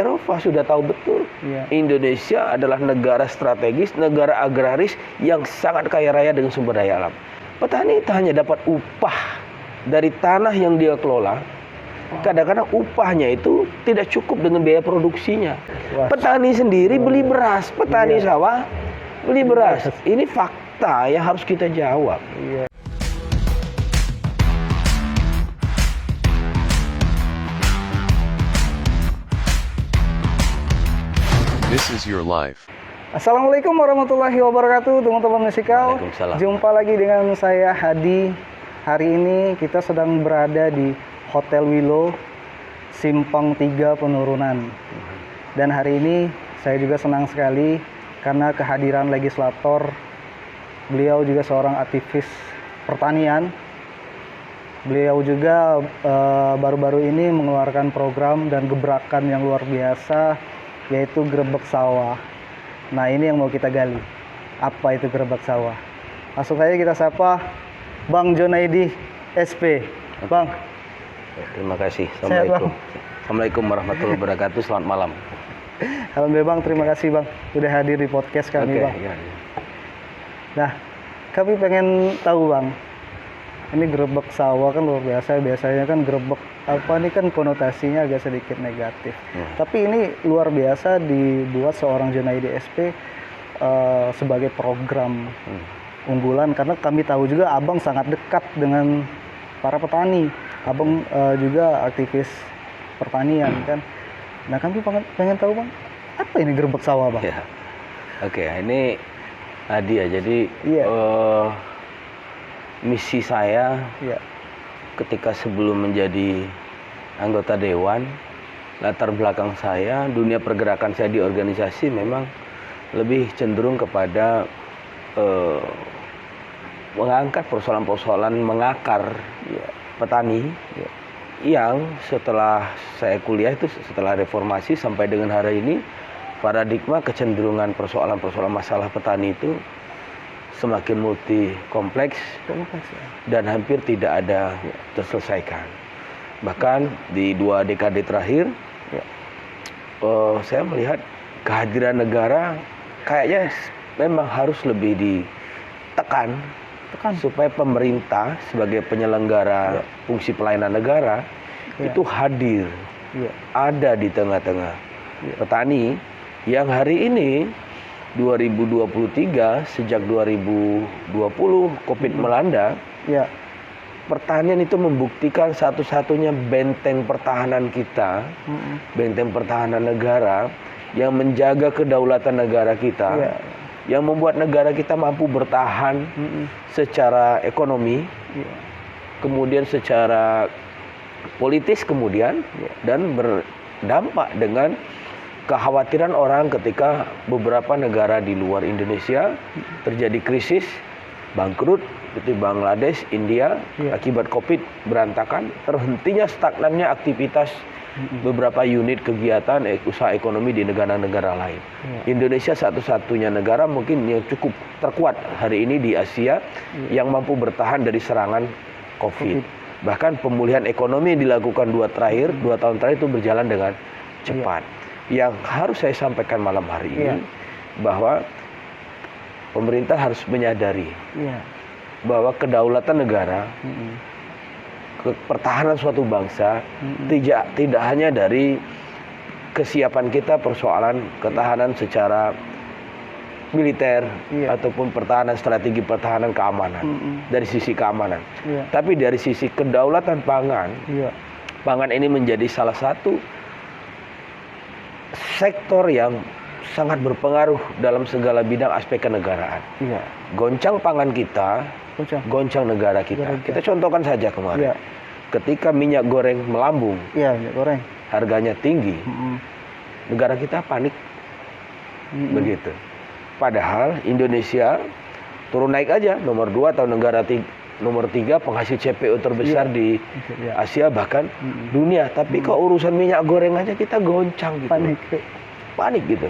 Eropa sudah tahu betul. Indonesia adalah negara strategis, negara agraris yang sangat kaya raya dengan sumber daya alam. Petani tak hanya dapat upah dari tanah yang dia kelola, kadang-kadang upahnya itu tidak cukup dengan biaya produksinya. Petani sendiri beli beras, petani sawah beli beras. Ini fakta yang harus kita jawab. This is your life. Assalamualaikum warahmatullahi wabarakatuh, teman-teman musikal. Waalaikumsalam. Jumpa lagi dengan saya Hadi. Hari ini kita sedang berada di Hotel Willow, Simpang 3 Penurunan. Dan hari ini saya juga senang sekali karena kehadiran legislator. Beliau juga seorang aktivis pertanian. Beliau juga baru-baru ini mengeluarkan program dan gebrakan yang luar biasa, yaitu Gerebek Sawah. Nah, ini yang mau kita gali. Apa itu Gerebek Sawah? Langsung saja kita sapa Bang Jonaidi SP. Bang. Terima kasih. Assalamualaikum. Assalamualaikum warahmatullahi wabarakatuh. Selamat malam. Alhamdulillah Bang, terima kasih Bang sudah hadir di podcast kami Bang. Nah, kami pengen tahu Bang, ini Gerebek Sawah kan luar biasa. Biasanya kan gerebek ini kan konotasinya agak sedikit negatif. Tapi ini luar biasa dibuat seorang Jonaidi SP sebagai program unggulan, karena kami tahu juga Abang sangat dekat dengan para petani. Abang juga aktivis pertanian kan. Nah, kami pengen tahu Bang, apa ini Gerebek Sawah Bang? Ya. Oke, ini Adi ya. Jadi misi saya ketika sebelum menjadi anggota dewan, latar belakang saya, dunia pergerakan saya di organisasi memang lebih cenderung kepada mengangkat persoalan-persoalan mengakar petani yang setelah saya kuliah itu, setelah reformasi sampai dengan hari ini, paradigma kecenderungan persoalan-persoalan masalah petani itu semakin multi kompleks dan hampir tidak ada terselesaikan. Bahkan di 2 dekade terakhir, saya melihat kehadiran negara kayaknya memang harus lebih ditekan supaya pemerintah sebagai penyelenggara fungsi pelayanan negara itu hadir, ada di tengah-tengah petani yang hari ini 2023 sejak 2020 Covid melanda, pertanian itu membuktikan satu-satunya benteng pertahanan kita, benteng pertahanan negara yang menjaga kedaulatan negara kita, yang membuat negara kita mampu bertahan secara ekonomi, kemudian secara politis kemudian, dan berdampak dengan kekhawatiran orang ketika beberapa negara di luar Indonesia terjadi krisis, bangkrut, seperti Bangladesh, India, akibat Covid berantakan, terhentinya stagnannya aktivitas beberapa unit kegiatan usaha ekonomi di negara-negara lain. Indonesia satu-satunya negara mungkin yang cukup terkuat hari ini di Asia yang mampu bertahan dari serangan Covid. Bahkan pemulihan ekonomi yang dilakukan 2 tahun terakhir itu berjalan dengan cepat. Yang harus saya sampaikan malam hari ini bahwa pemerintah harus menyadari bahwa kedaulatan negara, pertahanan suatu bangsa tidak hanya dari kesiapan kita persoalan ketahanan secara militer ataupun pertahanan strategi pertahanan keamanan dari sisi keamanan, tapi dari sisi kedaulatan pangan. Pangan ini menjadi salah satu sektor yang sangat berpengaruh dalam segala bidang aspek kenegaraan. Goncang pangan kita, goncang negara kita. Kita contohkan saja kemarin. Ketika minyak goreng melambung, minyak goreng harganya tinggi, negara kita panik. Begitu. Padahal Indonesia turun naik aja, nomor 2 atau negara nomor 3 penghasil CPO terbesar di Asia bahkan dunia. Tapi kalau urusan minyak goreng aja kita goncang gitu. Panik gitu.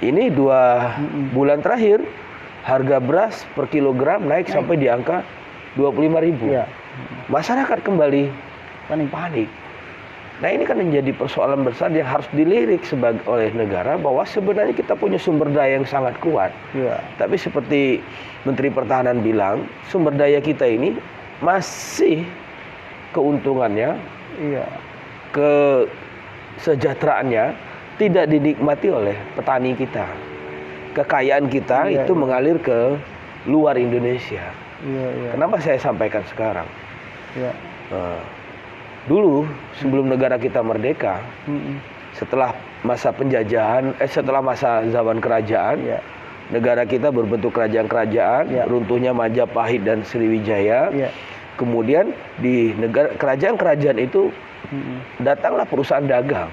Ini 2 bulan terakhir harga beras per kilogram naik sampai di angka 25.000. Masyarakat kembali panik. Nah ini kan menjadi persoalan besar yang harus dilirik oleh negara bahwa sebenarnya kita punya sumber daya yang sangat kuat. Iya. Tapi seperti Menteri Pertahanan bilang, sumber daya kita ini masih keuntungannya, Iya. kesejahteraannya tidak dinikmati oleh petani kita. Kekayaan kita itu mengalir ke luar Indonesia. Iya. Kenapa saya sampaikan sekarang? Iya. Dulu sebelum negara kita merdeka, setelah masa penjajahan, setelah masa zaman kerajaan, negara kita berbentuk kerajaan-kerajaan, runtuhnya Majapahit dan Sriwijaya. Kemudian di kerajaan-kerajaan itu datanglah perusahaan dagang.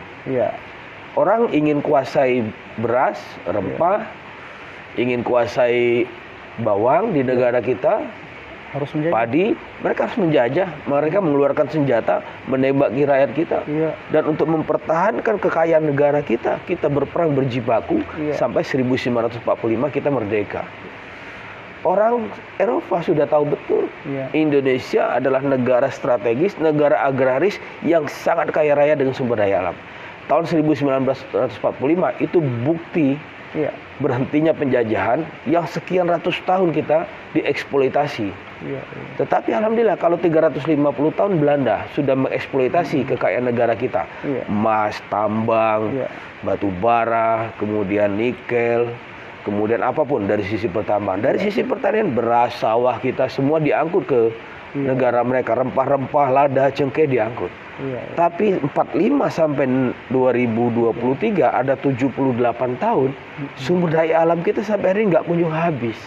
Orang ingin kuasai beras, rempah, ingin kuasai bawang di negara kita, harus menjajah. Padi, mereka harus menjajah, mereka mengeluarkan senjata, menembaki rakyat kita. Dan untuk mempertahankan kekayaan negara kita berperang berjibaku sampai 1945 kita merdeka. Orang Eropa sudah tahu betul, Indonesia adalah negara strategis, negara agraris yang sangat kaya raya dengan sumber daya alam. Tahun 1945 itu bukti berhentinya penjajahan yang sekian ratus tahun kita dieksploitasi. Tetapi alhamdulillah kalau 350 tahun Belanda sudah mengeksploitasi kekayaan negara kita. Emas, tambang, batu bara, kemudian nikel, kemudian apapun dari sisi pertambangan. Dari sisi pertanian, beras, sawah kita semua diangkut ke negara mereka. Rempah-rempah, lada, cengkeh diangkut. Tapi 45 sampai 2023 ada 78 tahun sumber daya alam kita sampai hari ini nggak kunjung habis.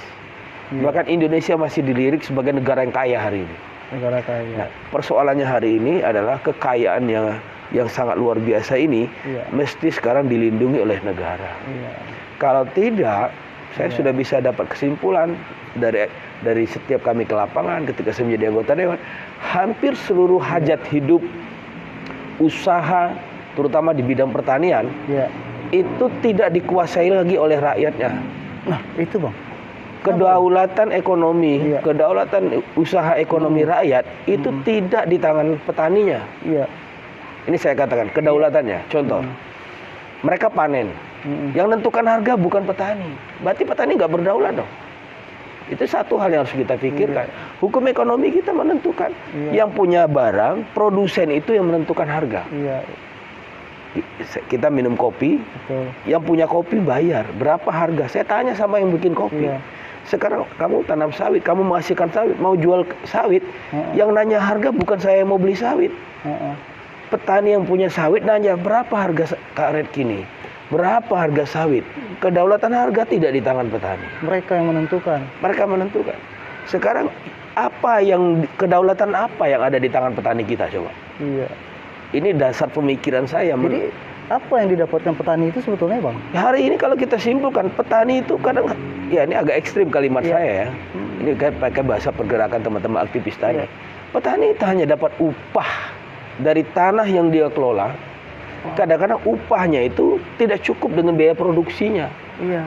Bahkan Indonesia masih dilirik sebagai negara yang kaya hari ini. Negara kaya. Nah, persoalannya hari ini adalah kekayaan yang sangat luar biasa ini mesti sekarang dilindungi oleh negara. Kalau tidak, saya sudah bisa dapat kesimpulan dari setiap kami ke lapangan ketika saya menjadi anggota dewan, hampir seluruh hajat hidup usaha terutama di bidang pertanian itu tidak dikuasai lagi oleh rakyatnya. Nah, itu Bang. Kedaulatan ekonomi, kedaulatan usaha ekonomi rakyat itu tidak di tangan petaninya. Ini saya katakan kedaulatannya. Contoh, mereka panen, yang menentukan harga bukan petani. Berarti petani nggak berdaulat dong. Itu satu hal yang harus kita pikirkan. Hukum ekonomi kita menentukan. Yang punya barang, produsen itu yang menentukan harga. Kita minum kopi, yang punya kopi bayar. Berapa harga? Saya tanya sama yang bikin kopi. Sekarang kamu tanam sawit, kamu menghasilkan sawit, mau jual sawit, yang nanya harga bukan saya yang mau beli sawit. Petani yang punya sawit nanya berapa harga karet kini, berapa harga sawit. Kedaulatan harga tidak di tangan petani. Mereka yang menentukan. Mereka menentukan. Sekarang kedaulatan apa yang ada di tangan petani kita coba? Ini dasar pemikiran saya. Jadi apa yang didapatkan petani itu sebetulnya Bang? Hari ini kalau kita simpulkan, petani itu kadang, ya ini agak ekstrim kalimat saya ya. Ini kayak pakai bahasa pergerakan teman-teman aktivis tadi. Petani itu hanya dapat upah dari tanah yang dia kelola. Kadang-kadang upahnya itu tidak cukup dengan biaya produksinya.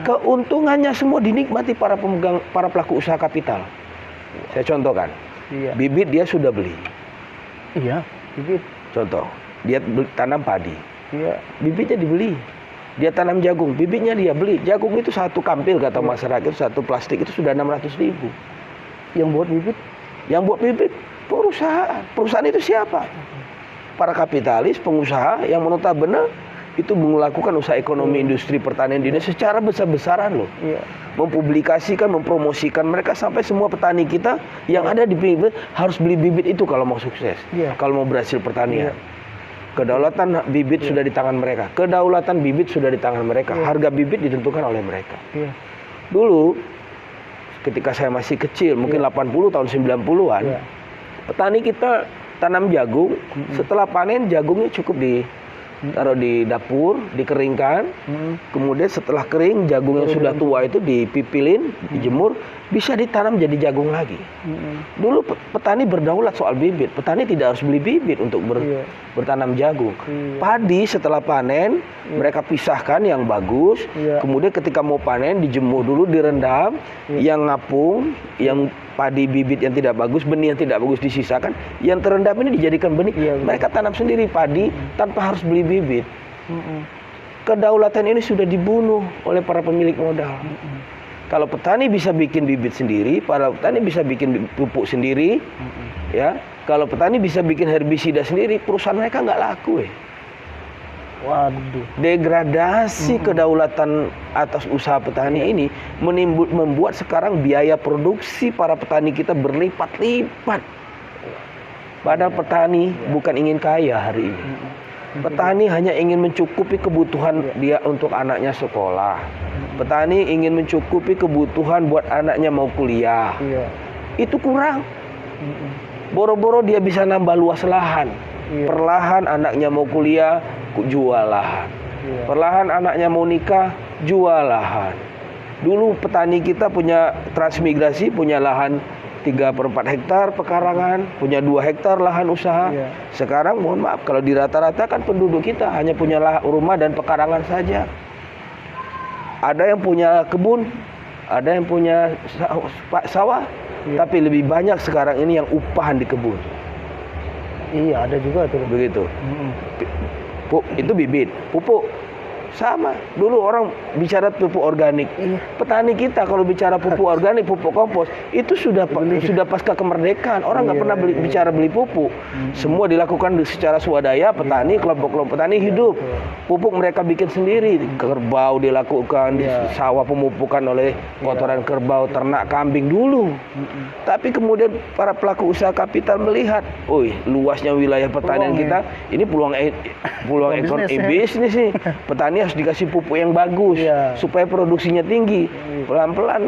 Keuntungannya semua dinikmati para pelaku usaha kapital. Saya contohkan, bibit dia sudah beli. Bibit. Contoh, dia tanam padi. Bibitnya dibeli. Dia tanam jagung, bibitnya dia beli. Jagung itu satu kampil kata masyarakat, satu plastik itu sudah 600.000. Yang buat bibit? Yang buat bibit perusahaan. Perusahaan itu siapa? Para kapitalis, pengusaha yang notabene itu melakukan usaha ekonomi industri pertanian di Indonesia secara besar-besaran loh. Mempublikasikan, mempromosikan mereka sampai semua petani kita yang ada di bibit harus beli bibit itu kalau mau sukses. Kalau mau berhasil pertanian. Kedaulatan bibit sudah di tangan mereka. Kedaulatan bibit sudah di tangan mereka. Harga bibit ditentukan oleh mereka. Dulu ketika saya masih kecil, mungkin 80 tahun 90-an, petani kita tanam jagung, setelah panen jagungnya cukup taruh di dapur, dikeringkan. Kemudian setelah kering, jagung yang sudah tua itu dipipilin, dijemur, bisa ditanam jadi jagung lagi. Dulu petani berdaulat soal bibit. Petani tidak harus beli bibit untuk bertanam jagung. Padi setelah panen, mereka pisahkan yang bagus. Kemudian ketika mau panen, dijemur dulu, direndam. Yang ngapung, yang padi bibit yang tidak bagus, benih yang tidak bagus disisakan. Yang terendam ini dijadikan benih. Mereka tanam sendiri padi tanpa harus beli bibit. Kedaulatan ini sudah dibunuh oleh para pemilik modal. Kalau petani bisa bikin bibit sendiri, para petani bisa bikin pupuk sendiri, ya. Kalau petani bisa bikin herbisida sendiri, perusahaan mereka nggak laku, Waduh. Degradasi kedaulatan atas usaha petani ini membuat sekarang biaya produksi para petani kita berlipat-lipat. Padahal petani bukan ingin kaya hari ini. Petani hanya ingin mencukupi kebutuhan dia untuk anaknya sekolah. Petani ingin mencukupi kebutuhan buat anaknya mau kuliah. Itu kurang. Boro-boro dia bisa nambah luas lahan. Perlahan anaknya mau kuliah, jual lahan. Perlahan anaknya mau nikah, jual lahan. Dulu petani kita punya transmigrasi, punya lahan 3/4 hektar pekarangan, punya 2 hektar lahan usaha. Sekarang mohon maaf, kalau di rata-rata kan penduduk kita hanya punya rumah dan pekarangan saja. Ada yang punya kebun, ada yang punya sawah, tapi lebih banyak sekarang ini yang upahan di kebun. Iya, ada juga tuh. Begitu. Itu bibit, pupuk. Sama. Dulu orang bicara pupuk organik. Petani kita kalau bicara pupuk organik, pupuk kompos, itu sudah pasca kemerdekaan. Orang nggak pernah bicara beli pupuk. Semua dilakukan secara swadaya. Petani, kelompok-kelompok petani hidup. Pupuk mereka bikin sendiri. Kerbau dilakukan, di sawah pemupukan oleh kotoran kerbau, ternak kambing dulu. Tapi kemudian para pelaku usaha kapital melihat, luasnya wilayah pertanian kita, ini peluang ekonomi bisnis nih. Petani harus dikasih pupuk yang bagus supaya produksinya tinggi. Pelan-pelan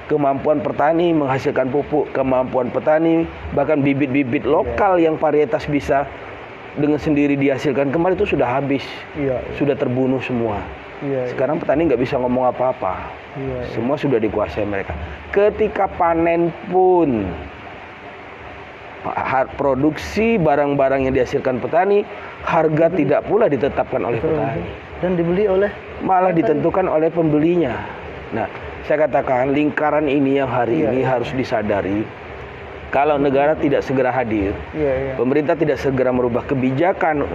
kemampuan petani menghasilkan pupuk, kemampuan petani bahkan bibit-bibit lokal yang varietas bisa dengan sendiri dihasilkan kemarin itu sudah habis, sudah terbunuh semua. Sekarang petani nggak bisa ngomong apa-apa, semua sudah dikuasai mereka. Ketika panen pun produksi barang-barang yang dihasilkan petani, harga tidak pula ditetapkan oleh petani. Dan dibeli oleh? Malah ditentukan oleh pembelinya. Nah, saya katakan lingkaran ini yang hari ini harus disadari. Kalau negara tidak segera hadir, pemerintah tidak segera merubah kebijakan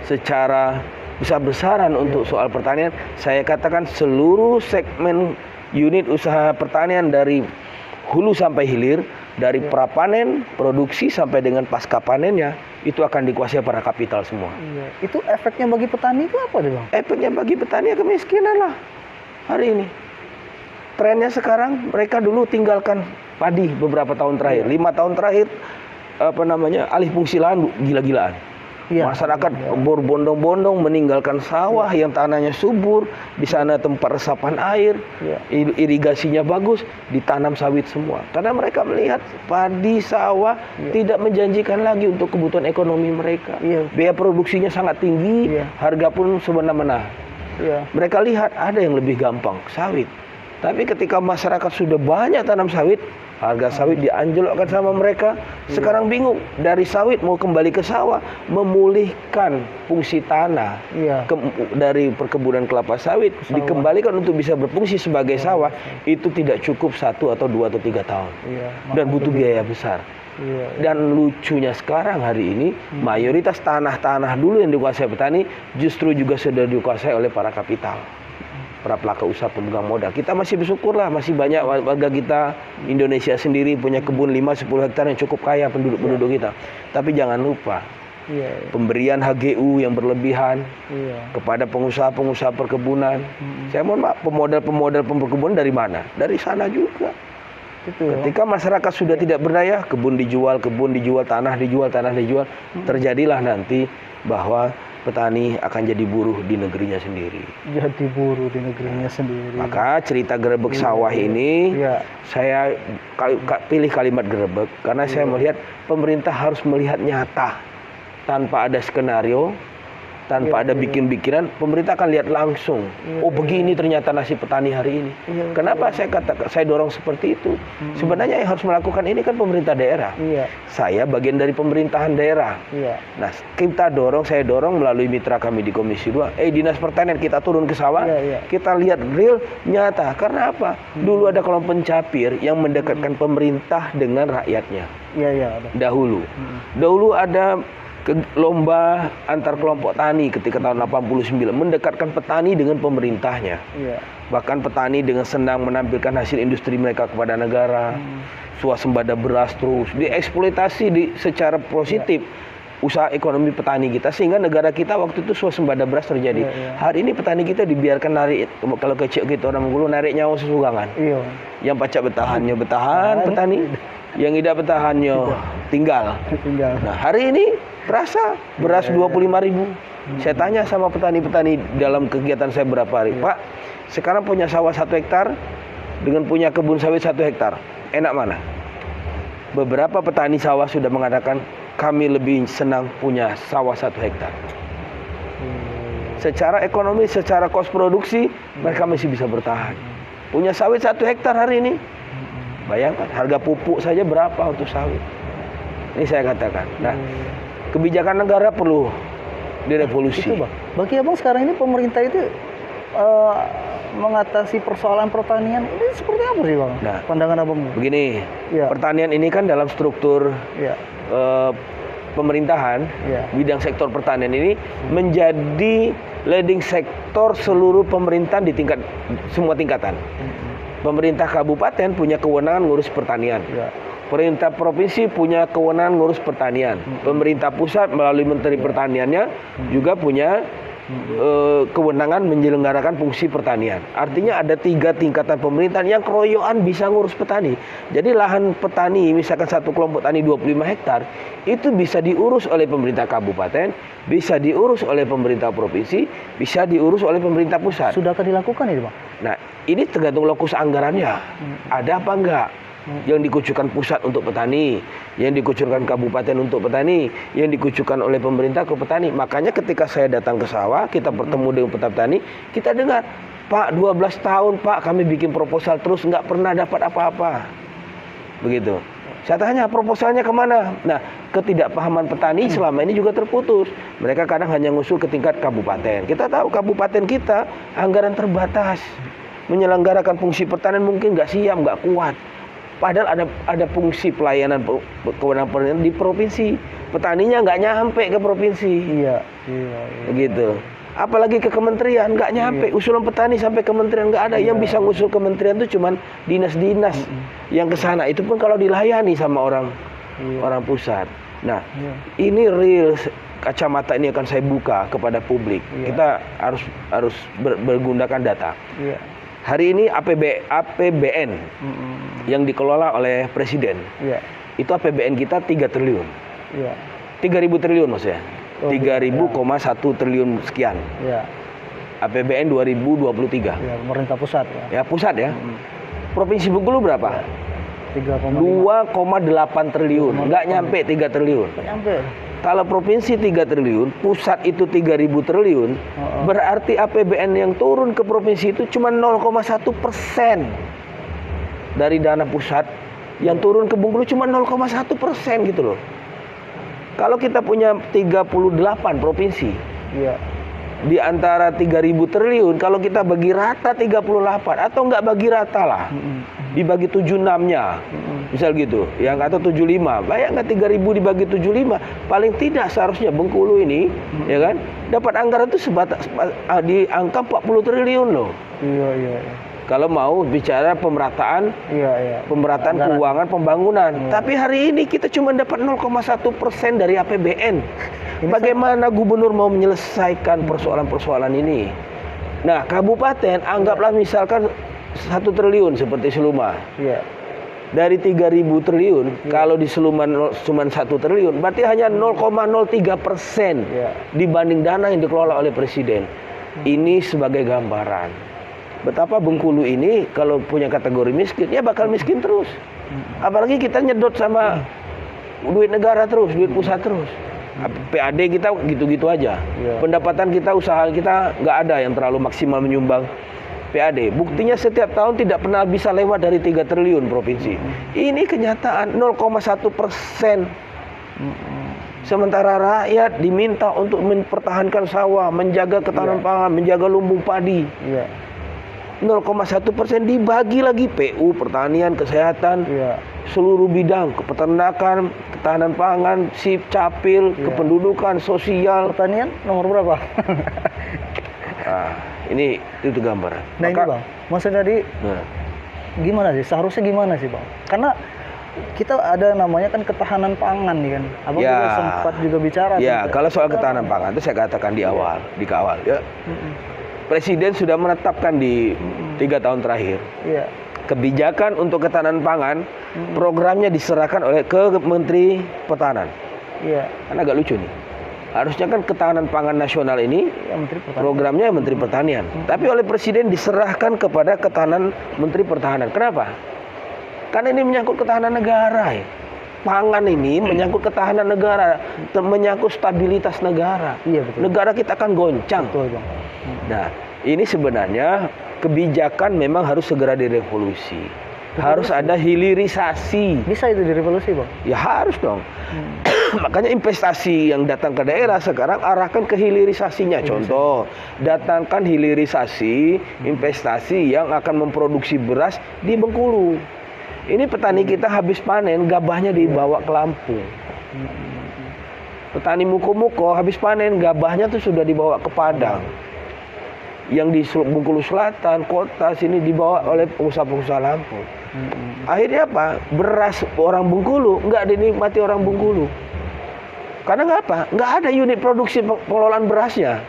secara besar-besaran untuk soal pertanian, saya katakan seluruh segmen unit usaha pertanian dari hulu sampai hilir, dari prapanen, produksi sampai dengan pasca panennya, itu akan dikuasai para kapital semua. Itu efeknya bagi petani itu apa deh, Bang? Efeknya bagi petani ya kemiskinan lah hari ini. Trennya sekarang mereka dulu tinggalkan padi beberapa tahun terakhir, 5 tahun terakhir alih fungsi lahan gila-gilaan. Masyarakat berbondong-bondong meninggalkan sawah yang tanahnya subur, di sana tempat resapan air, irigasinya bagus, ditanam sawit semua. Karena mereka melihat padi sawah tidak menjanjikan lagi untuk kebutuhan ekonomi mereka. Biaya produksinya sangat tinggi, harga pun semena-mena. Mereka lihat ada yang lebih gampang, sawit. Tapi ketika masyarakat sudah banyak tanam sawit, harga sawit dianjlokkan sama mereka. Sekarang bingung, dari sawit mau kembali ke sawah, memulihkan fungsi tanah dari perkebunan kelapa sawit, dikembalikan untuk bisa berfungsi sebagai sawah, itu tidak cukup 1 atau 2 atau 3 tahun. Dan butuh biaya besar. Dan lucunya sekarang hari ini, mayoritas tanah-tanah dulu yang dikuasai petani, justru juga sudah dikuasai oleh para kapital, para pelaku usaha pemegang modal. Kita masih bersyukurlah, masih banyak warga kita Indonesia sendiri punya kebun 5-10 hektar yang cukup kaya penduduk kita. Tapi jangan lupa pemberian HGU yang berlebihan kepada pengusaha-pengusaha perkebunan. Saya mohon maaf, pemodal perkebunan dari mana? Dari sana juga. Ketika masyarakat sudah tidak berdaya, kebun dijual, tanah dijual, terjadilah nanti bahwa petani akan jadi buruh di negerinya sendiri. Jadi buruh di negerinya sendiri. Maka cerita gerebek sawah ini, saya pilih kalimat gerebek karena saya melihat pemerintah harus melihat nyata, tanpa ada skenario, tanpa ada bikin-bikinan, pemerintah akan lihat langsung. Oh, begini ternyata nasib petani hari ini. Kenapa saya dorong seperti itu? Sebenarnya yang harus melakukan ini kan pemerintah daerah. Saya bagian dari pemerintahan daerah. Nah, saya dorong melalui mitra kami di Komisi 2. Dinas Pertanian, kita turun ke sawah, kita lihat real, nyata. Karena apa? Dulu ada kelompok pencapir yang mendekatkan pemerintah dengan rakyatnya. Dahulu ada lomba antar kelompok tani ketika tahun 89 mendekatkan petani dengan pemerintahnya. Bahkan petani dengan senang menampilkan hasil industri mereka kepada negara. Swasembada beras terus dieksploitasi secara positif usaha ekonomi petani kita, sehingga negara kita waktu itu swasembada beras terjadi. Hari ini petani kita dibiarkan narik, kalau kecil gitu orang Bengkulu, narik nyawa sesugangan. Yang pacak bertahannya bertahan petani, yang tidak bertahannya tinggal. Nah, hari ini berasa beras 25.000. Saya tanya sama petani-petani dalam kegiatan saya berapa hari, Pak, sekarang punya sawah 1 hektar dengan punya kebun sawit 1 hektar, enak mana? Beberapa petani sawah sudah mengatakan, kami lebih senang punya sawah 1 hektar. Secara ekonomi, secara kos produksi, mereka masih bisa bertahan. Punya sawit 1 hektar hari ini, bayangkan harga pupuk saja berapa untuk sawit. Ini saya katakan. Nah, kebijakan negara perlu direvolusi. Itu, Bang. Bagi Abang sekarang ini pemerintah itu mengatasi persoalan pertanian ini seperti apa sih, Bang? Nah, pandangan Abang? Begini, pertanian ini kan dalam struktur pemerintahan, bidang sektor pertanian ini menjadi leading sektor seluruh pemerintahan di semua tingkatan. Pemerintah kabupaten punya kewenangan ngurus pertanian. Pemerintah provinsi punya kewenangan ngurus pertanian. Pemerintah pusat melalui Menteri Pertaniannya juga punya kewenangan menyelenggarakan fungsi pertanian. Artinya ada 3 tingkatan pemerintahan yang keroyokan bisa ngurus petani. Jadi lahan petani, misalkan satu kelompok tani 25 hektar, itu bisa diurus oleh pemerintah kabupaten, bisa diurus oleh pemerintah provinsi, bisa diurus oleh pemerintah pusat. Sudahkah dilakukan itu, Bang? Nah, ini tergantung lokus anggarannya. Ada apa enggak? Yang dikucurkan pusat untuk petani, yang dikucurkan kabupaten untuk petani, yang dikucurkan oleh pemerintah ke petani. Makanya ketika saya datang ke sawah, kita bertemu dengan petani, kita dengar, Pak, 12 tahun Pak kami bikin proposal terus nggak pernah dapat apa-apa. Begitu. Saya tanya, proposalnya kemana? Nah, ketidakpahaman petani selama ini juga terputus. Mereka kadang hanya ngusul ke tingkat kabupaten. Kita tahu kabupaten kita anggaran terbatas. Menyelenggarakan fungsi pertanian mungkin nggak siap, nggak kuat. Padahal ada fungsi pelayanan kewenangan pertanian di provinsi. Petaninya nggak nyampe ke provinsi. Begitu. Apalagi ke kementerian nggak nyampe. Usulan petani sampai kementerian nggak ada. Yang bisa ngusul kementerian itu cuman dinas-dinas yang ke sana. Itu pun kalau dilayani sama orang pusat. Nah, ini real kacamata ini akan saya buka kepada publik. Kita harus bergunakan data. Hari ini APBN yang dikelola oleh Presiden, itu APBN kita 3 triliun. 3.000 triliun maksudnya. 3.000,1 triliun sekian. APBN 2023. Pemerintah pusat. Ya pusat ya. Provinsi Bengkulu berapa? 2,8 triliun. Nggak nyampe 3 triliun. Kalau provinsi 3 triliun, pusat itu 3.000 triliun, berarti APBN yang turun ke provinsi itu cuma 0,1% dari dana pusat. Yang turun ke Bengkulu cuma 0,1% gitu loh. Kalau kita punya 38 provinsi, di antara 3.000 triliun, kalau kita bagi rata 38, atau nggak bagi rata lah, dibagi 76-nya, misal gitu, yang atau 75, bayang nggak 3.000 dibagi 75, paling tidak seharusnya Bengkulu ini, ya kan, dapat anggaran itu sebatas di angka 40 triliun loh. Kalau mau bicara pemerataan, pemerataan keuangan pembangunan. Tapi hari ini kita cuma dapat 0,1% dari APBN. Bagaimana gubernur mau menyelesaikan persoalan-persoalan ini? Nah, kabupaten anggaplah misalkan 1 triliun seperti Seluma. Dari 3.000 triliun, kalau di Seluma cuma 1 triliun, berarti hanya 0,03% dibanding dana yang dikelola oleh Presiden. Ini sebagai gambaran betapa Bengkulu ini kalau punya kategori miskin, ya bakal miskin terus. Apalagi kita nyedot sama duit negara terus, duit pusat terus. PAD kita gitu-gitu aja. Pendapatan kita, usaha kita nggak ada yang terlalu maksimal menyumbang PAD. Buktinya setiap tahun tidak pernah bisa lewat dari 3 triliun provinsi. Ini kenyataan 0,1%. Sementara rakyat diminta untuk mempertahankan sawah, menjaga ketahanan pangan, menjaga lumbung padi. 0,1% dibagi lagi PU, pertanian, kesehatan, seluruh bidang, kepeternakan, ketahanan pangan, SIP, Capil, kependudukan, sosial. Pertanian nomor berapa? Nah, ini itu gambaran. Nah ini Bang, maksudnya gimana sih? Seharusnya gimana sih Bang? Karena kita ada namanya kan ketahanan pangan nih kan. Abang juga sempat juga bicara. Ya, kalau soal ketahanan pangan itu saya katakan di awal, di awal ya. Presiden sudah menetapkan di 3 tahun terakhir kebijakan untuk ketahanan pangan, programnya diserahkan ke Menteri Pertahanan. Kan agak lucu nih. Harusnya kan ketahanan pangan nasional ini programnya Menteri Pertanian, tapi oleh Presiden diserahkan kepada ketahanan Menteri Pertahanan. Kenapa? Karena ini menyangkut ketahanan negara. Pangan ini menyangkut ketahanan negara, menyangkut stabilitas negara. Negara kita akan goncang. Nah, ini sebenarnya kebijakan memang harus segera direvolusi. Harus ada hilirisasi. Bisa itu direvolusi, Bang? Ya harus dong. Makanya investasi yang datang ke daerah sekarang arahkan ke hilirisasinya. Contoh, datangkan hilirisasi investasi yang akan memproduksi beras di Bengkulu. Ini petani kita habis panen, gabahnya dibawa ke Lampung. Petani muko-muko habis panen, gabahnya tuh sudah dibawa ke Padang. Yang di Bengkulu Selatan, kota sini dibawa oleh pengusaha-pengusaha Lampung. Akhirnya apa? Beras orang Bengkulu nggak dinikmati orang Bengkulu. Karena nggak apa? Nggak ada unit produksi pengelolaan berasnya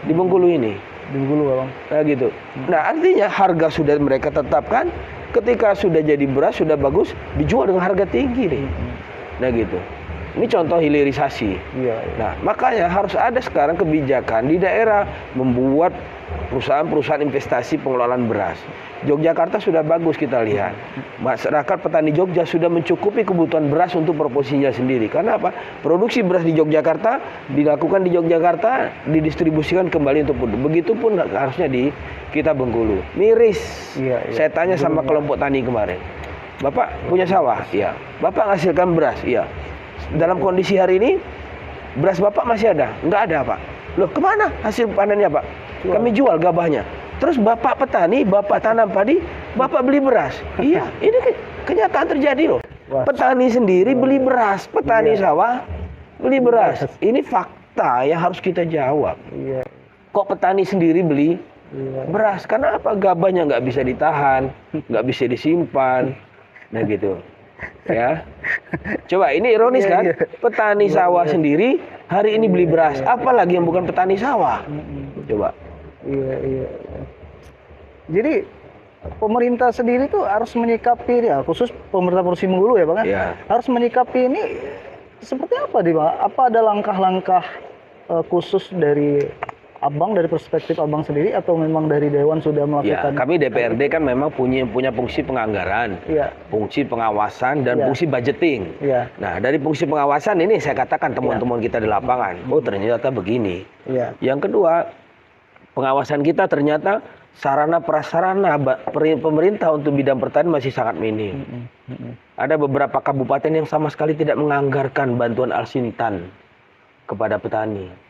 di Bengkulu ini. Di Bengkulu, Bang. Nah gitu. Nah artinya harga sudah mereka tetapkan. Ketika sudah jadi beras, sudah bagus, dijual dengan harga tinggi nih. Nah gitu. Ini contoh hilirisasi. Nah, makanya harus ada sekarang kebijakan di daerah membuat perusahaan-perusahaan investasi pengelolaan beras. Yogyakarta sudah bagus kita lihat. Masyarakat petani Jogja sudah mencukupi kebutuhan beras untuk proporsinya sendiri. Karena apa? Produksi beras di Yogyakarta dilakukan di Yogyakarta, didistribusikan kembali untuk penduduk. Begitupun harusnya di kita Bengkulu. Miris. Saya tanya sama kelompok tani kemarin. Bapak punya sawah? Iya. Bapak menghasilkan beras? Iya. Dalam kondisi hari ini, beras Bapak masih ada? Enggak ada, Pak. Loh, kemana hasil panennya, Pak? Kami jual gabahnya. Terus Bapak petani, Bapak tanam padi, Bapak beli beras. Iya, ini kenyataan terjadi loh. Petani sendiri beli beras, petani sawah beli beras. Ini fakta yang harus kita jawab. Kok petani sendiri beli beras? Karena apa? Gabahnya nggak bisa ditahan, nggak bisa disimpan. Nah gitu. Ya, coba ini ironis kan? Petani sawah sendiri hari ini beli beras, apalagi yang bukan petani sawah. Coba. Jadi pemerintah sendiri tuh harus menyikapi ya, khusus pemerintah Provinsi Bengkulu ya, Bang ya. Harus menyikapi ini seperti apa, Bang? Apa ada langkah-langkah khusus dari Abang, dari perspektif Abang sendiri, atau memang dari Dewan sudah melakukan? Ya, kami DPRD kan memang punya fungsi penganggaran, fungsi pengawasan, dan fungsi budgeting. Nah, dari fungsi pengawasan ini saya katakan temuan-temuan kita di lapangan, oh ternyata begini. Yang kedua, pengawasan kita ternyata sarana prasarana pemerintah untuk bidang pertanian masih sangat minim. Ada beberapa kabupaten yang sama sekali tidak menganggarkan bantuan alsintan kepada petani.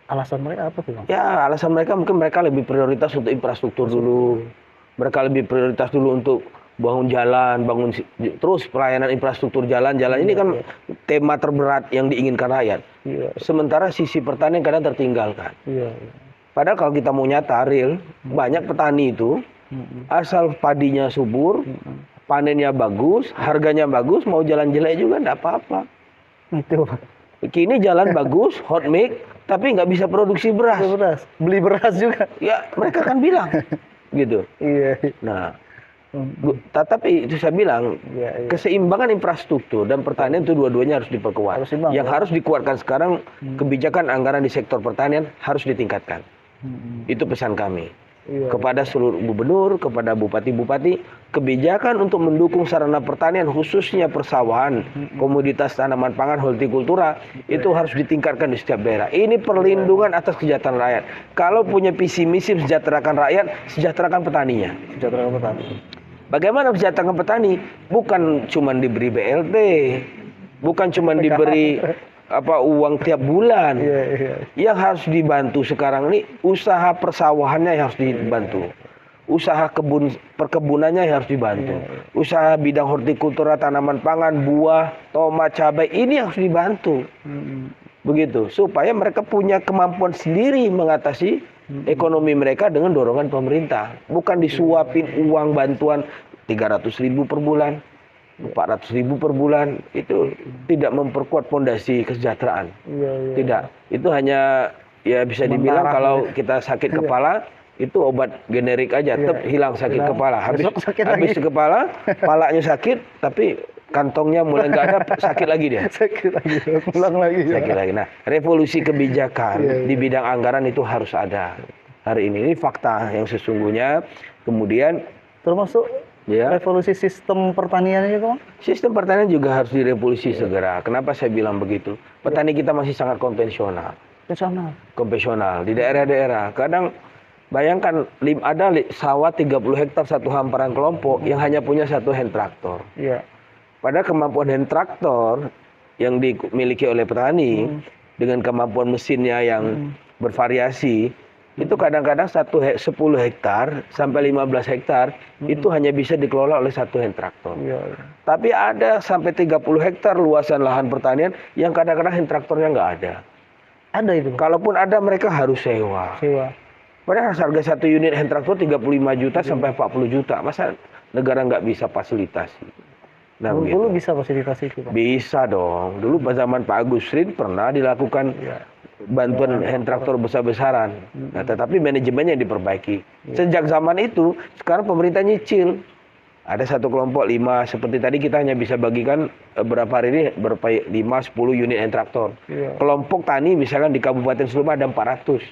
Alasan mereka apa sih, Bang? Ya, alasan mereka mungkin mereka lebih prioritas untuk infrastruktur dulu. Mereka lebih prioritas dulu untuk bangun jalan, terus pelayanan infrastruktur jalan-jalan. Ini kan tema terberat yang diinginkan rakyat. Sementara sisi pertanian kadang tertinggalkan. Padahal kalau kita mau nyata real, banyak petani itu asal padinya subur, panennya bagus, harganya bagus, mau jalan jelek juga enggak apa-apa. Itu. Kini jalan bagus, hot mix, tapi nggak bisa produksi beras. Beli beras juga. Ya, mereka kan bilang gitu. Nah, tapi itu saya bilang keseimbangan infrastruktur dan pertanian itu dua-duanya harus diperkuat. Yang harus dikuatkan sekarang kebijakan anggaran di sektor pertanian harus ditingkatkan. Itu pesan kami. kepada seluruh gubernur, kepada bupati-bupati, kebijakan untuk mendukung sarana pertanian khususnya persawahan, komoditas tanaman pangan, hortikultura itu harus ditingkatkan di setiap daerah. Ini perlindungan atas kesejahteraan rakyat. Kalau punya visi misi sejahterakan rakyat, sejahterakan petaninya. Sejahterakan petani. Bagaimana sejahterakan petani? Bukan cuma diberi BLT, bukan cuma diberi uang tiap bulan. Yang harus dibantu sekarang ini usaha persawahannya yang harus dibantu. Usaha perkebunannya yang harus dibantu. Usaha bidang hortikultura, tanaman pangan, buah, tomat, cabai ini harus dibantu. Begitu, supaya mereka punya kemampuan sendiri mengatasi ekonomi mereka dengan dorongan pemerintah. Bukan disuapin uang bantuan 300.000 per bulan. 400.000 per bulan, itu tidak memperkuat fondasi kesejahteraan. Tidak, itu hanya ya bisa dibilang kalau kita sakit kepala itu obat generik aja, hilang sakit kepala. Habis kepala, palanya sakit, tapi kantongnya mulai nggak ada, sakit lagi dia. Pulang lagi. Sakit lagi. Nah, revolusi kebijakan di bidang anggaran itu harus ada hari ini. Ini fakta yang sesungguhnya. Kemudian termasuk revolusi sistem pertaniannya, Bang? Sistem pertanian juga harus direvolusi segera. Kenapa saya bilang begitu? Petani kita masih sangat konvensional. Konvensional di daerah-daerah. Kadang bayangkan ada sawah 30 hektar satu hamparan kelompok yang hanya punya satu hand traktor. Padahal kemampuan hand traktor yang dimiliki oleh petani dengan kemampuan mesinnya yang bervariasi, itu kadang-kadang 10 hektar sampai 15 hektar itu hanya bisa dikelola oleh satu hand traktor. Tapi ada sampai 30 hektar luasan lahan pertanian yang kadang-kadang hand traktornya nggak ada. Ada itu? Kalaupun ada, mereka harus sewa. Padahal harga satu unit hand traktor 35 juta sampai 40 juta. Masa negara nggak bisa fasilitasi? Nah, dulu bisa fasilitasi itu, Pak? Bisa dong. Dulu pada zaman Pak Agus Rin pernah dilakukan bantuan hand traktor besar-besaran. Nah, tetapi manajemennya yang diperbaiki. Sejak zaman itu, sekarang pemerintah nyicil. Ada satu kelompok 5, seperti tadi kita hanya bisa bagikan berapa hari ini, 5-10 unit hand traktor. Kelompok tani misalkan di Kabupaten Sleman ada 400.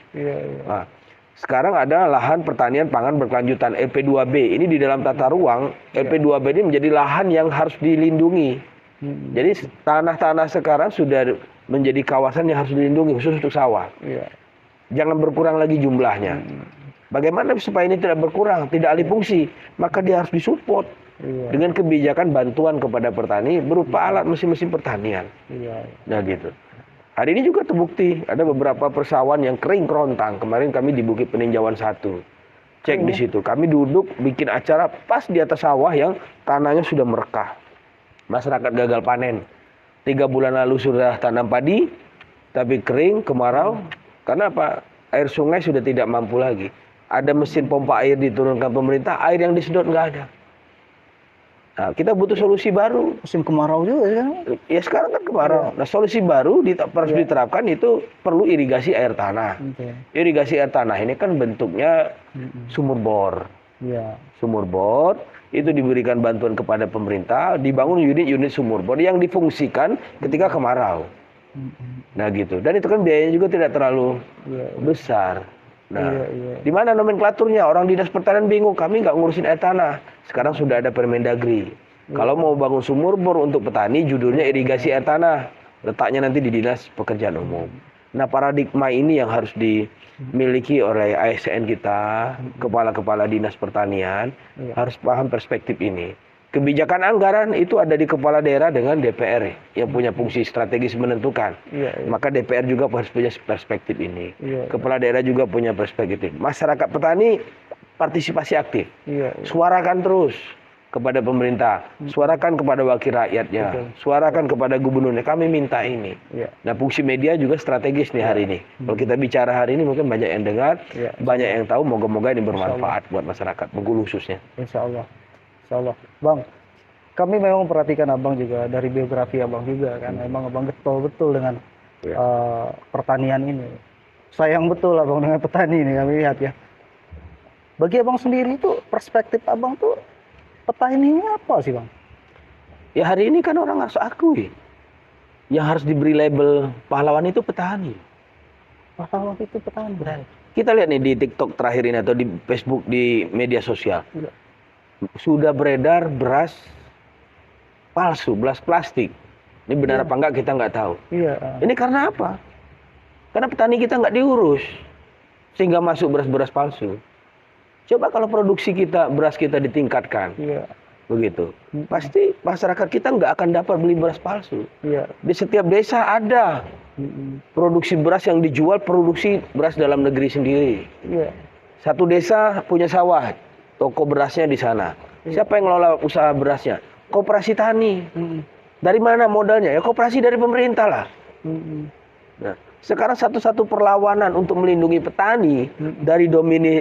Nah, sekarang ada lahan pertanian pangan berkelanjutan LP2B. Ini di dalam tata ruang, LP2B ini menjadi lahan yang harus dilindungi. Jadi tanah-tanah sekarang sudah menjadi kawasan yang harus dilindungi khusus untuk sawah. Jangan berkurang lagi jumlahnya. Bagaimana supaya ini tidak berkurang, tidak alih fungsi? Maka dia harus disupport dengan kebijakan bantuan kepada petani berupa alat mesin-mesin pertanian. Nah gitu. Hari ini juga terbukti ada beberapa persawahan yang kering kerontang. Kemarin kami di Bukit Peninjauan 1. Cek di situ. Kami duduk bikin acara pas di atas sawah yang tanahnya sudah merekah. Masyarakat gagal panen. 3 bulan lalu sudah tanam padi, tapi kering, kemarau. Karena apa? Air sungai sudah tidak mampu lagi. Ada mesin pompa air diturunkan pemerintah, air yang disedot nggak ada. Nah, kita butuh solusi baru. Musim kemarau juga ya? Ya sekarang kan kemarau. Nah, solusi baru harus diterapkan itu perlu irigasi air tanah. Irigasi air tanah ini kan bentuknya sumur bor. Sumur bor itu diberikan bantuan kepada pemerintah, dibangun unit-unit sumur bor yang difungsikan ketika kemarau. Nah gitu. Dan itu kan biayanya juga tidak terlalu besar. Nah, di mana nomenklaturnya? Orang dinas pertanian bingung, kami nggak ngurusin air tanah. Sekarang sudah ada Permendagri. Kalau mau bangun sumur bor untuk petani, judulnya irigasi air tanah. Letaknya nanti di Dinas Pekerjaan Umum. Nah, paradigma ini yang harus dimiliki oleh ASN kita, kepala-kepala dinas pertanian, harus paham perspektif ini. Kebijakan anggaran itu ada di kepala daerah dengan DPR yang punya fungsi strategis menentukan. Maka DPR juga harus punya perspektif ini. Kepala daerah juga punya perspektif. Masyarakat petani partisipasi aktif. Suarakan terus kepada pemerintah, suarakan kepada wakil rakyatnya, suarakan kepada gubernurnya. Kami minta ini. Nah, fungsi media juga strategis nih hari ini. Kalau kita bicara hari ini mungkin banyak yang dengar, banyak yang tahu. Moga-moga ini bermanfaat buat masyarakat Bengkulu khususnya. Insya Allah. Bang, kami memang memperhatikan Abang juga dari biografi Abang juga kan. Memang Abang betul dengan pertanian ini. Sayang betul Abang dengan petani ini kami lihat ya. Bagi Abang sendiri itu perspektif Abang tuh petani ini apa sih Bang? Ya hari ini kan orang harus akui. Yang harus diberi label pahlawan itu petani. Wow, itu petani. Kita lihat nih di TikTok terakhir ini atau di Facebook, di media sosial. Iya. Sudah beredar beras palsu, beras plastik. Ini benar Iya. apa enggak kita nggak tahu. Iya. Ini karena apa? Karena petani kita nggak diurus. Sehingga masuk beras-beras palsu. Coba kalau produksi kita, beras kita ditingkatkan. Iya. Begitu. Pasti masyarakat kita nggak akan dapat beli beras palsu. Iya. Di setiap desa ada produksi beras yang dijual produksi beras dalam negeri sendiri. Iya. Satu desa punya sawah, toko berasnya di sana. Siapa yang ngelola usaha berasnya? Koperasi tani. Dari mana modalnya? Ya koperasi dari pemerintah lah. Nah, sekarang satu-satu perlawanan untuk melindungi petani dari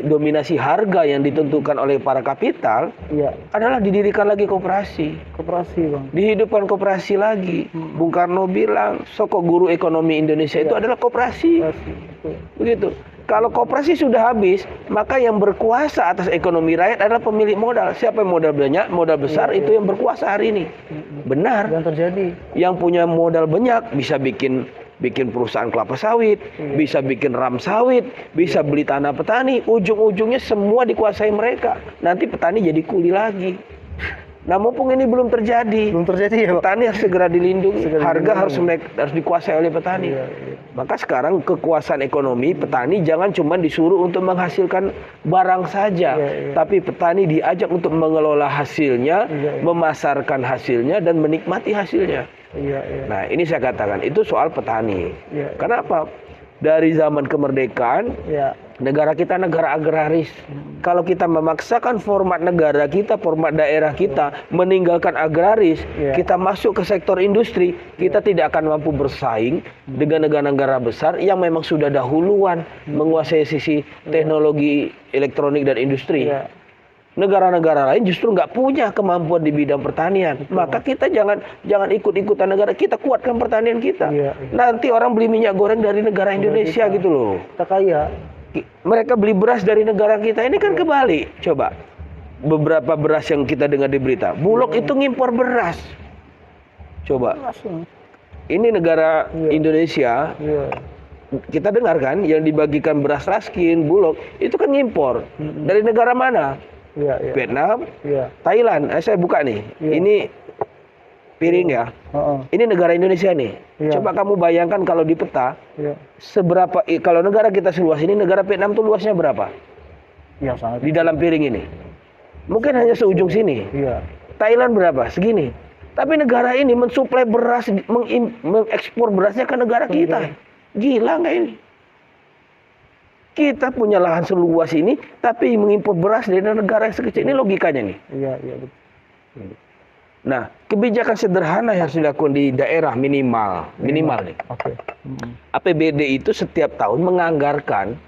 dominasi harga yang ditentukan oleh para kapital Iya. adalah didirikan lagi koperasi. Koperasi, Bang. Dihidupkan koperasi lagi. Bung Karno bilang, sokok guru ekonomi Indonesia itu adalah koperasi. Koperasi. Betul. Begitu. Kalau koperasi sudah habis, maka yang berkuasa atas ekonomi rakyat adalah pemilik modal. Siapa yang modal banyak, modal besar, itu yang berkuasa hari ini. Benar. Yang terjadi. Yang punya modal banyak bisa bikin perusahaan kelapa sawit, bisa bikin ram sawit, bisa beli tanah petani. Ujung-ujungnya semua dikuasai mereka. Nanti petani jadi kuli lagi. Nah, mumpung ini belum terjadi, Belum terjadi ya, Pak? petani harus segera dilindungi. Segera Harga dilindungi. harus dikuasai oleh petani. Iya, iya. Maka sekarang kekuasaan ekonomi petani jangan cuma disuruh untuk menghasilkan barang saja, Iya, iya. tapi petani diajak untuk mengelola hasilnya, Iya, iya. memasarkan hasilnya dan menikmati hasilnya. Iya, iya. Nah, ini saya katakan itu soal petani. Iya. Kenapa? Dari zaman kemerdekaan, Iya. negara kita negara agraris. Kalau kita memaksakan format negara kita, format daerah kita meninggalkan agraris, Iya. kita masuk ke sektor industri, kita tidak akan mampu bersaing dengan negara-negara besar yang memang sudah dahuluan menguasai sisi teknologi elektronik dan industri. Iya. Negara-negara lain justru nggak punya kemampuan di bidang pertanian. Maka kita jangan ikut-ikutan negara, kita kuatkan pertanian kita. Iya, iya. Nanti orang beli minyak goreng dari negara Indonesia kita. gitu loh. Kita kaya. Mereka beli beras dari negara kita. Ini kan kebalik. Coba beberapa beras yang kita dengar di berita, Bulog itu ngimpor beras. Coba, Langsung. ini negara Indonesia, Iya. kita dengar kan yang dibagikan beras Raskin, Bulog itu kan ngimpor. Dari negara mana? Iya, iya. Vietnam, Iya. Thailand. Saya buka nih. Iya. Ini piring ya. Heeh. Ini negara Indonesia nih. Iya. Coba kamu bayangkan kalau di peta Iya. seberapa kalau negara kita seluas ini, negara Vietnam tuh luasnya berapa? Iya, sangat. Di dalam piring ini. Mungkin hanya seujung sini. Iya. Thailand berapa? Segini. Tapi negara ini mensuplai beras, mengekspor berasnya ke negara kita. Gila nggak ini? Kita punya lahan seluas ini, tapi mengimpor beras dari negara yang sekecil. Ini logikanya nih. Iya, iya, betul. Nah, kebijakan sederhana yang harus dilakukan di daerah minimal nih. Oke. APBD itu setiap tahun menganggarkan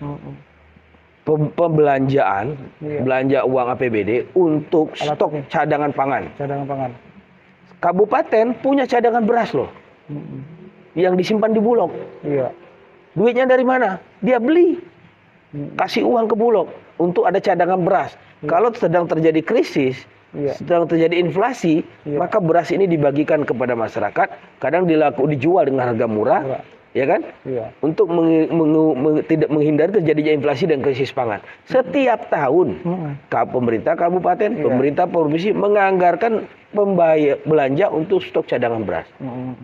pembelanjaan, Iya. belanja uang APBD untuk Alat stok ini. cadangan pangan. Cadangan pangan. Kabupaten punya cadangan beras loh, yang disimpan di Bulog. Iya. Duitnya dari mana? Dia beli. Kasih uang ke Bulog untuk ada cadangan beras. Kalau sedang terjadi krisis, Iya. sedang terjadi inflasi, Iya. maka beras ini dibagikan kepada masyarakat. Kadang dijual dengan harga murah, Murah. ya kan? Iya. Untuk tidak menghindari terjadinya inflasi dan krisis pangan. Setiap tahun, pemerintah kabupaten, Iya. pemerintah provinsi menganggarkan belanja untuk stok cadangan beras.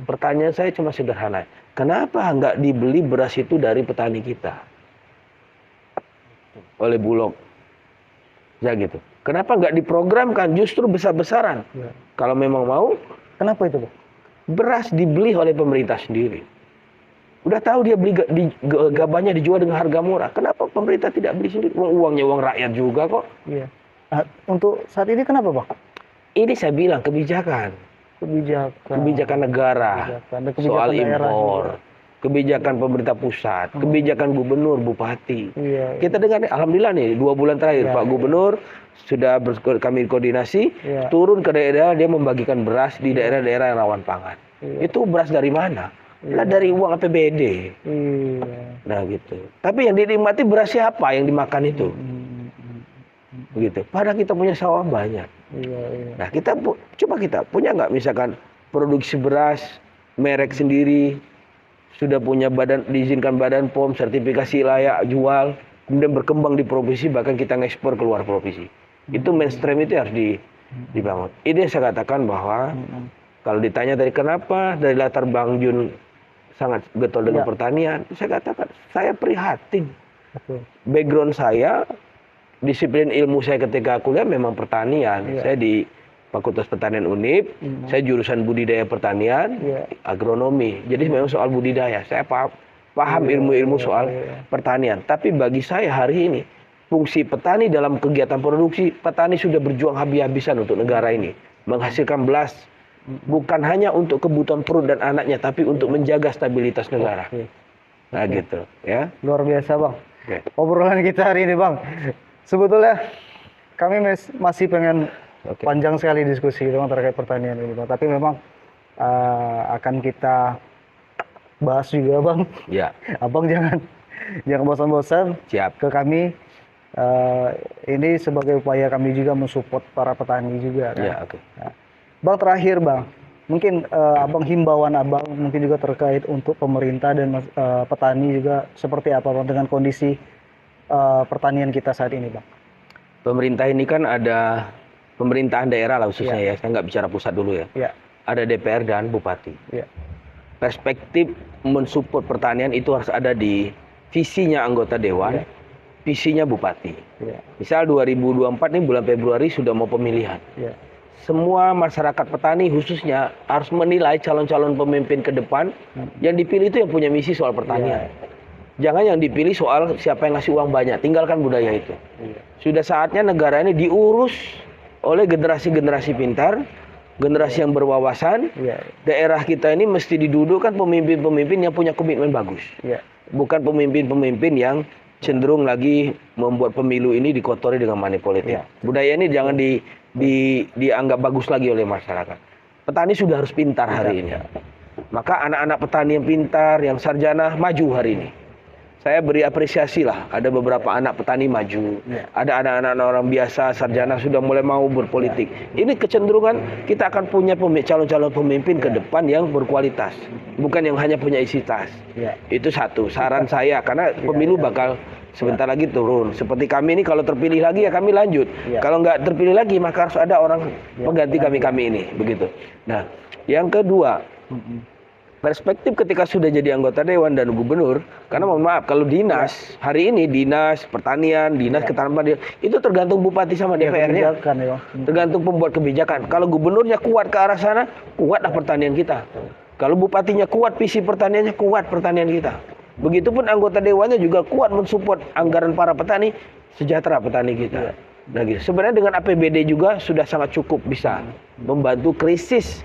Pertanyaan saya cuma sederhana. Kenapa nggak dibeli beras itu dari petani kita? Oleh Bulog. Ya gitu. Kenapa nggak diprogramkan justru besar-besaran? Iya. Kalau memang mau, Kenapa itu, Pak? beras dibeli oleh pemerintah sendiri. Udah tahu dia beli gabahnya dijual dengan harga murah. Kenapa pemerintah tidak beli sendiri? Uangnya uang rakyat juga kok. Iya. Nah, untuk saat ini kenapa, Pak? Ini saya bilang kebijakan negara, Dan soal daerah impor, juga. kebijakan pemerintah pusat, kebijakan gubernur, bupati. Iya. Kita dengar nih, alhamdulillah nih 2 bulan terakhir Iya, Pak Gubernur sudah kami koordinasi, Iya. turun ke daerah, dia membagikan beras di daerah-daerah yang rawan pangan. Iya. Itu beras dari mana? Lah dari uang APBD. Iya. Nah gitu. Tapi yang dinikmati beras siapa yang dimakan itu? Begitu. Padahal kita punya sawah banyak. Iya, iya. Nah coba kita punya nggak misalkan produksi beras merek sendiri, sudah punya diizinkan Badan POM, sertifikasi layak jual, kemudian berkembang di provinsi, bahkan kita ngekspor keluar provinsi. Itu mainstream itu harus dibangun. Ini saya katakan bahwa kalau ditanya tadi kenapa dari latar Bang Jun sangat getol dengan pertanian, saya katakan saya prihatin. Background saya, disiplin ilmu saya ketika kuliah memang pertanian. Saya di Fakultas Pertanian Unip, saya jurusan budidaya pertanian, agronomi. Jadi memang soal budidaya, saya paham ilmu-ilmu soal pertanian. Tapi bagi saya hari ini, fungsi petani dalam kegiatan produksi, petani sudah berjuang habis-habisan untuk negara ini. Menghasilkan beras, bukan hanya untuk kebutuhan perut dan anaknya, tapi untuk menjaga stabilitas negara. Nah gitu, ya. Luar biasa Bang. Obrolan kita hari ini Bang. Sebetulnya kami masih pengen panjang sekali diskusi Bang terkait pertanian ini Bang. Tapi memang akan kita bahas juga Bang. Ya. Abang jangan bosan-bosan. Siap. Ke kami. Ini sebagai upaya kami juga mensupport para petani juga kan. Ya, oke. Nah, Bang terakhir Bang, mungkin Abang himbauan Abang mungkin juga terkait untuk pemerintah dan petani juga seperti apa Bang dengan kondisi pertanian kita saat ini Bang? Pemerintah ini kan ada pemerintahan daerah lah khususnya ya, saya nggak bicara pusat dulu ya. Ada DPR dan Bupati. Perspektif mensupport pertanian itu harus ada di visinya anggota Dewan, visinya Bupati. Misal 2024 ini bulan Februari sudah mau pemilihan. Semua masyarakat petani khususnya harus menilai calon-calon pemimpin ke depan yang dipilih itu yang punya misi soal pertanian. Jangan yang dipilih soal siapa yang ngasih uang banyak, tinggalkan budaya itu. Sudah saatnya negara ini diurus oleh generasi-generasi pintar, generasi yang berwawasan. Daerah kita ini mesti didudukkan pemimpin-pemimpin yang punya komitmen bagus. Bukan pemimpin-pemimpin yang cenderung lagi membuat pemilu ini dikotori dengan money politik. Budaya ini jangan dianggap bagus lagi oleh masyarakat. Petani sudah harus pintar hari ini. Maka anak-anak petani yang pintar, yang sarjana maju hari ini. Saya beri apresiasi lah, ada beberapa anak petani maju, ada anak-anak orang biasa, sarjana sudah mulai mau berpolitik. Ini kecenderungan kita akan punya calon-calon pemimpin ke depan yang berkualitas, bukan yang hanya punya isi tas. Itu satu, saran saya, karena pemilu bakal sebentar lagi turun. Seperti kami ini kalau terpilih lagi ya kami lanjut. Kalau nggak terpilih lagi maka harus ada orang pengganti kami ini, begitu. Nah, yang kedua, perspektif ketika sudah jadi anggota dewan dan gubernur, karena mohon maaf kalau dinas hari ini dinas pertanian, dinas ketahanan itu tergantung bupati sama DPR-nya, tergantung pembuat kebijakan. Kalau gubernurnya kuat ke arah sana, kuatlah pertanian kita. Kalau bupatinya kuat, visi pertaniannya kuat pertanian kita. Begitupun anggota dewannya juga kuat mensupport anggaran para petani, sejahtera petani kita. Nah, gitu. Sebenarnya dengan APBD juga sudah sangat cukup bisa membantu krisis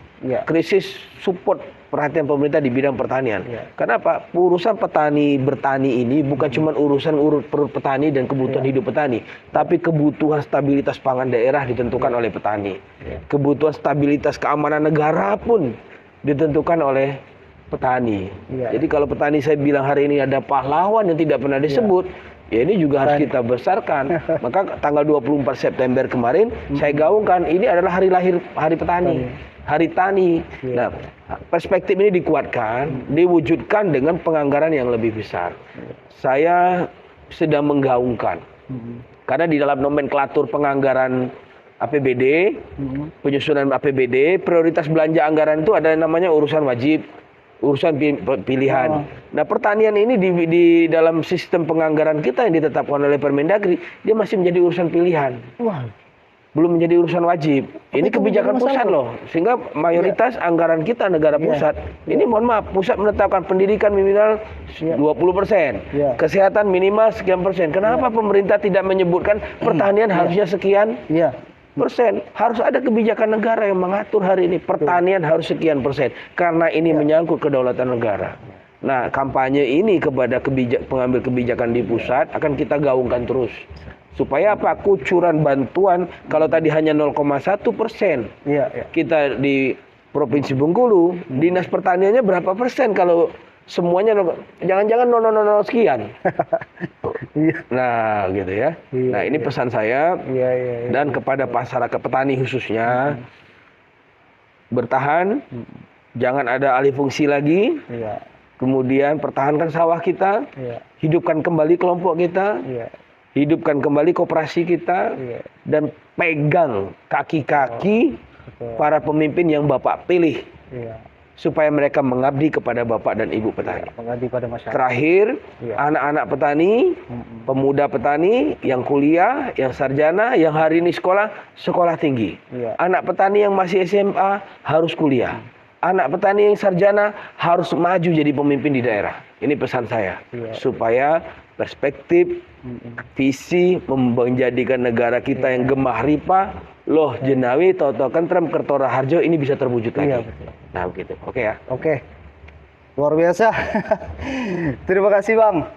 support perhatian pemerintah di bidang pertanian. Kenapa? Urusan bertani ini bukan cuma urusan perut petani dan kebutuhan hidup petani, tapi kebutuhan stabilitas pangan daerah ditentukan oleh petani. Kebutuhan stabilitas keamanan negara pun ditentukan oleh petani. Jadi kalau petani saya bilang hari ini ada pahlawan yang tidak pernah disebut, ya ini juga harus kita besarkan. Maka tanggal 24 September kemarin saya gaungkan ini adalah hari petani. Hari tani. Nah, perspektif ini dikuatkan, diwujudkan dengan penganggaran yang lebih besar. Saya sedang menggaungkan. Karena di dalam nomenklatur penganggaran APBD, penyusunan APBD, prioritas belanja anggaran itu ada yang namanya urusan wajib, urusan pilihan. Nah, pertanian ini di dalam sistem penganggaran kita yang ditetapkan oleh Permendagri, dia masih menjadi urusan pilihan. Belum menjadi urusan wajib. Ini kebijakan pusat loh. Sehingga mayoritas anggaran kita negara pusat. Ini mohon maaf, pusat menetapkan pendidikan minimal 20%. Kesehatan minimal sekian persen. Kenapa pemerintah tidak menyebutkan pertanian harusnya sekian persen? Harus ada kebijakan negara yang mengatur hari ini. Pertanian harus sekian persen. Karena ini menyangkut kedaulatan negara. Nah, kampanye ini kepada pengambil kebijakan di pusat akan kita gaungkan terus. Supaya apa? Kucuran bantuan kalau tadi hanya 0,1%. Kita di Provinsi Bengkulu, dinas pertaniannya berapa persen kalau semuanya jangan-jangan 0,00 sekian. Nah, gitu ya. Nah, ini pesan saya dan kepada masyarakat petani khususnya bertahan, jangan ada alih fungsi lagi. kemudian pertahankan sawah kita, hidupkan kembali kelompok kita, hidupkan kembali koperasi kita, dan pegang kaki-kaki para pemimpin yang Bapak pilih, supaya mereka mengabdi kepada Bapak dan Ibu petani. Mengabdi pada masyarakat. Terakhir, anak-anak petani, pemuda petani yang kuliah, yang sarjana, yang hari ini sekolah tinggi. Anak petani yang masih SMA harus kuliah. Anak petani yang sarjana harus maju jadi pemimpin di daerah. Ini pesan saya, supaya perspektif, visi menjadikan negara kita yang gemah ripa, loh jenawi, toto kentrem, kertora harjo ini bisa terwujud lagi. Nah begitu, oke ya. Oke, luar biasa. Terima kasih Bang,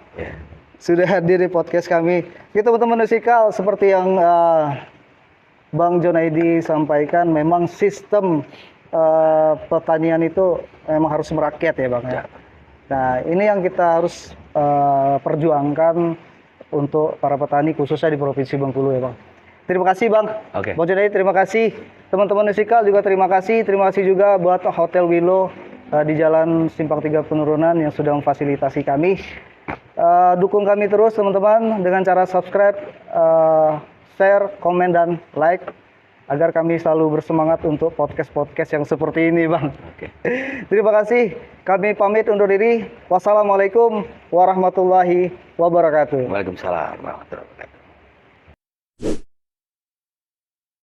sudah hadir di podcast kami. Kita teman-teman musikal, seperti yang Bang Junaidi sampaikan, memang sistem pertanian itu memang harus merakyat ya Bang ya. Nah ini yang kita harus perjuangkan untuk para petani khususnya di Provinsi Bengkulu ya Bang. Terima kasih Bang. Bang Junaidi, terima kasih. Teman-teman musikal juga terima kasih. Terima kasih juga buat Hotel Willow di Jalan Simpang 3 Penurunan yang sudah memfasilitasi kami. Dukung kami terus teman-teman dengan cara subscribe, share, komen, dan like, agar kami selalu bersemangat untuk podcast-podcast yang seperti ini Bang. Terima kasih. Kami pamit undur diri. Wassalamualaikum warahmatullahi wabarakatuh. Waalaikumsalam warahmatullahi wabarakatuh.